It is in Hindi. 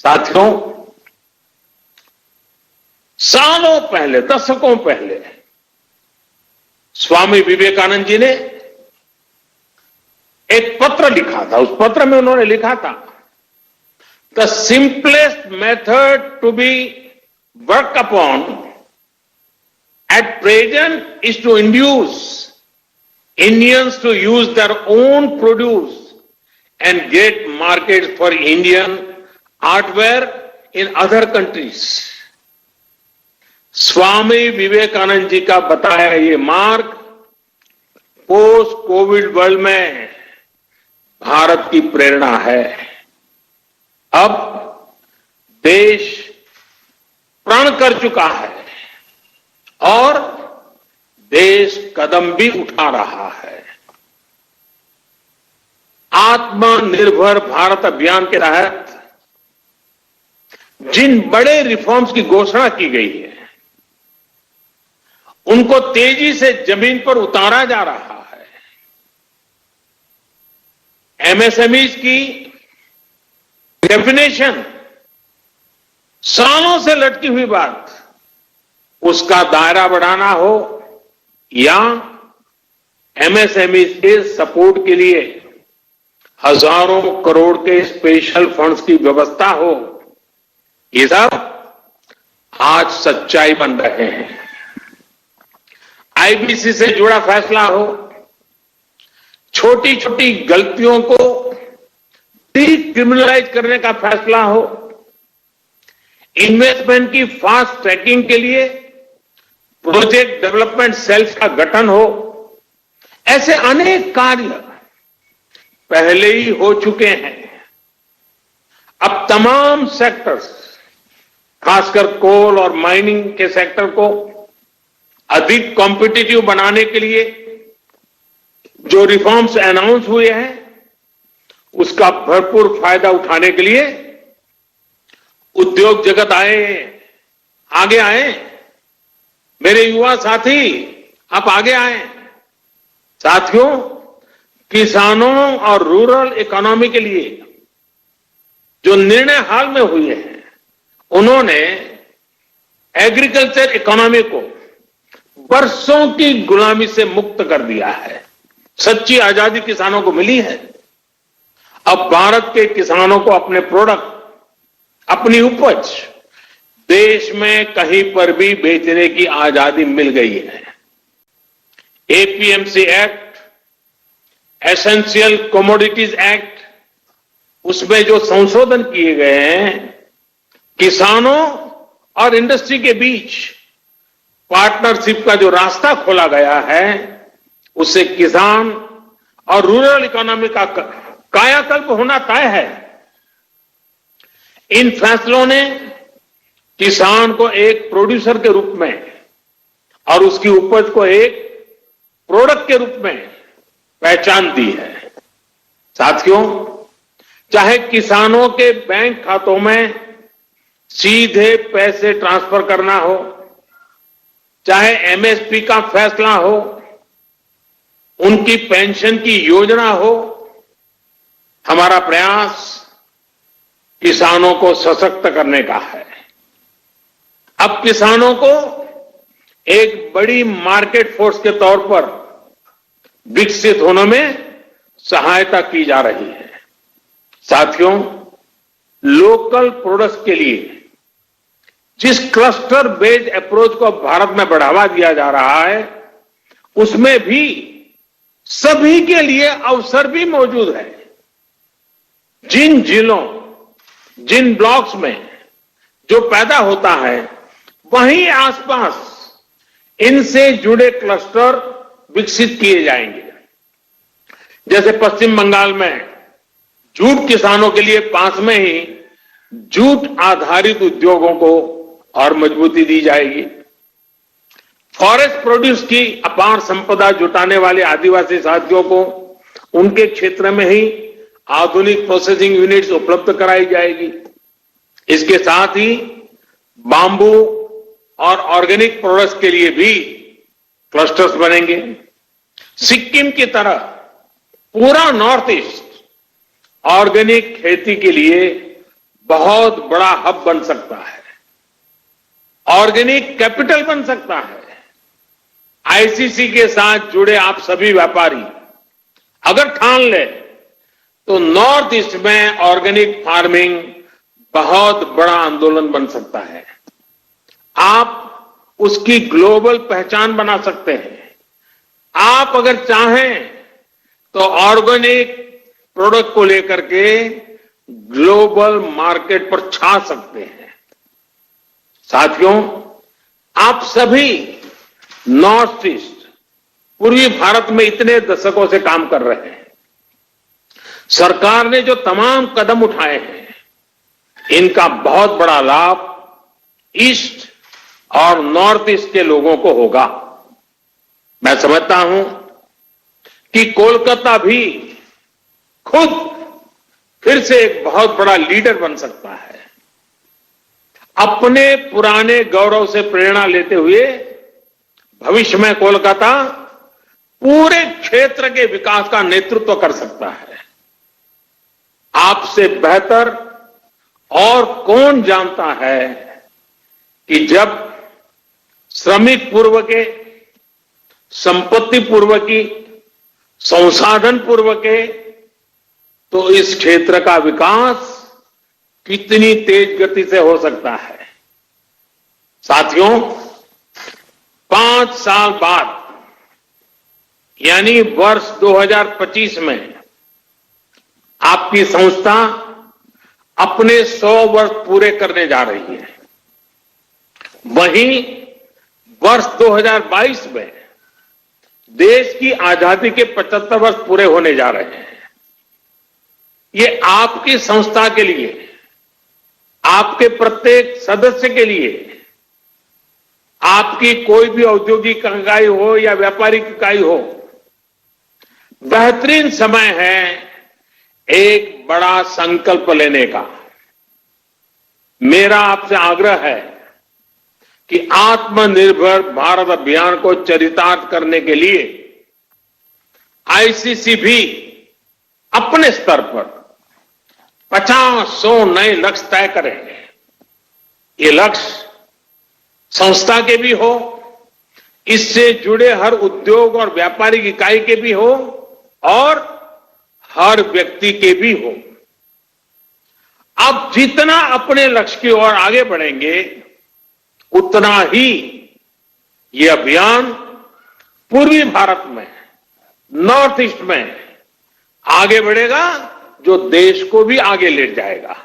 साथियों, सालों पहले, दशकों पहले स्वामी विवेकानंद जी ने एक पत्र लिखा था। उस पत्र में उन्होंने लिखा था, the simplest method to be work upon at present is to induce Indians to use their own produce and get market for Indian artware in other countries. Swami Vivekananda ji का बताया ये मार्ग पोस्ट कोविड वर्ल्ड में भारत की प्रेरणा है। अब देश प्रण कर चुका है और देश कदम भी उठा रहा है। आत्मनिर्भर भारत अभियान के तहत जिन बड़े रिफॉर्म्स की घोषणा की गई है, उनको तेजी से जमीन पर उतारा जा रहा है। एमएसएमईज की डेफिनेशन सालों से लटकी हुई बात, उसका दायरा बढ़ाना हो या एमएसएमईज के सपोर्ट के लिए हजारों करोड़ के स्पेशल फंड्स की व्यवस्था हो, ये सब आज सच्चाई बन रहे हैं। आईबीसी से जुड़ा फैसला हो, छोटी छोटी गलतियों को डिक्रिमिनलाइज करने का फैसला हो, इन्वेस्टमेंट की फास्ट ट्रैकिंग के लिए प्रोजेक्ट डेवलपमेंट सेल्स का गठन हो, ऐसे अनेक कार्य पहले ही हो चुके हैं। अब तमाम सेक्टर्स, खासकर कोल और माइनिंग के सेक्टर को अधिक कॉम्पिटिटिव बनाने के लिए जो रिफॉर्म्स अनाउंस हुए हैं, उसका भरपूर फायदा उठाने के लिए उद्योग जगत आगे आए। मेरे युवा साथी, आप आगे आए। साथियों, किसानों और रूरल इकोनॉमी के लिए जो निर्णय हाल में हुए हैं, उन्होंने एग्रीकल्चर इकोनॉमी को वर्षों की गुलामी से मुक्त कर दिया है। सच्ची आजादी किसानों को मिली है। अब भारत के किसानों को अपने प्रोडक्ट, अपनी उपज देश में कहीं पर भी बेचने की आजादी मिल गई है। APMC act, essential commodities act, उसमें जो संशोधन किए गए हैं, किसानों और इंडस्ट्री के बीच पार्टनरशिप का जो रास्ता खोला गया है, उससे किसान और रूरल इकोनॉमी का कायाकल्प होना तय है। इन फैसलों ने किसान को एक प्रोड्यूसर के रूप में और उसकी उपज को एक प्रोडक्ट के रूप में पहचान दी है। साथियों, चाहे किसानों के बैंक खातों में सीधे पैसे ट्रांसफर करना हो, चाहे एमएसपी का फैसला हो, उनकी पेंशन की योजना हो, हमारा प्रयास किसानों को सशक्त करने का है। अब किसानों को एक बड़ी मार्केट फोर्स के तौर पर विकसित होने में सहायता की जा रही है। साथियों, लोकल प्रोडक्ट्स के लिए जिस क्लस्टर बेस्ड अप्रोच को भारत में बढ़ावा दिया जा रहा है, उसमें भी सभी के लिए अवसर भी मौजूद है। जिन जिलों, जिन ब्लॉक्स में जो पैदा होता है, वहीं आसपास इनसे जुड़े क्लस्टर विकसित किए जाएंगे। जैसे पश्चिम बंगाल में जूट किसानों के लिए पास में ही जूट आधारित उद्योगों को और मजबूती दी जाएगी। फॉरेस्ट प्रोड्यूस की अपार संपदा जुटाने वाले आदिवासी साथियों को उनके क्षेत्र में ही आधुनिक प्रोसेसिंग यूनिट्स उपलब्ध कराई जाएगी। इसके साथ ही बांबू और ऑर्गेनिक प्रोडक्ट्स के लिए भी क्लस्टर्स बनेंगे। सिक्किम की तरह पूरा नॉर्थ ईस्ट ऑर्गेनिक खेती के लिए बहुत बड़ा हब बन सकता है, ऑर्गेनिक कैपिटल बन सकता है। आईसीसी के साथ जुड़े आप सभी व्यापारी अगर ठान ले तो नॉर्थ ईस्ट में ऑर्गेनिक फार्मिंग बहुत बड़ा आंदोलन बन सकता है। आप उसकी ग्लोबल पहचान बना सकते हैं। आप अगर चाहें तो ऑर्गेनिक प्रोडक्ट को लेकर के ग्लोबल मार्केट पर छा सकते हैं। साथियों, आप सभी नॉर्थ ईस्ट पूर्वी भारत में इतने दशकों से काम कर रहे हैं। सरकार ने जो तमाम कदम उठाए हैं, इनका बहुत बड़ा लाभ ईस्ट और नॉर्थ ईस्ट के लोगों को होगा। मैं समझता हूं कि कोलकाता भी खुद फिर से एक बहुत बड़ा लीडर बन सकता है। अपने पुराने गौरव से प्रेरणा लेते हुए भविष्य में कोलकाता पूरे क्षेत्र के विकास का नेतृत्व कर सकता है। आपसे बेहतर और कौन जानता है कि जब श्रमिक पूर्व के, संपत्ति पूर्व की, संसाधन पूर्व के, तो इस क्षेत्र का विकास कितनी तेज गति से हो सकता है। साथियों, 5 साल बाद यानी वर्ष 2025 में आपकी संस्था अपने 100 वर्ष पूरे करने जा रही है। वहीं वर्ष 2022 में देश की आजादी के 75 वर्ष पूरे होने जा रहे हैं। ये आपकी संस्था के लिए, आपके प्रत्येक सदस्य के लिए, आपकी कोई भी औद्योगिक इकाई हो या व्यापारिक इकाई हो, बेहतरीन समय है एक बड़ा संकल्प लेने का। मेरा आपसे आग्रह है कि आत्मनिर्भर भारत अभियान को चरितार्थ करने के लिए आईसीसी भी अपने स्तर पर 50-100 नए लक्ष्य तय करेंगे। ये लक्ष्य संस्था के भी हो, इससे जुड़े हर उद्योग और व्यापारिक इकाई के भी हो और हर व्यक्ति के भी हो। अब जितना अपने लक्ष्य की ओर आगे बढ़ेंगे, उतना ही ये अभियान पूर्वी भारत में, नॉर्थ ईस्ट में आगे बढ़ेगा, जो देश को भी आगे ले जाएगा।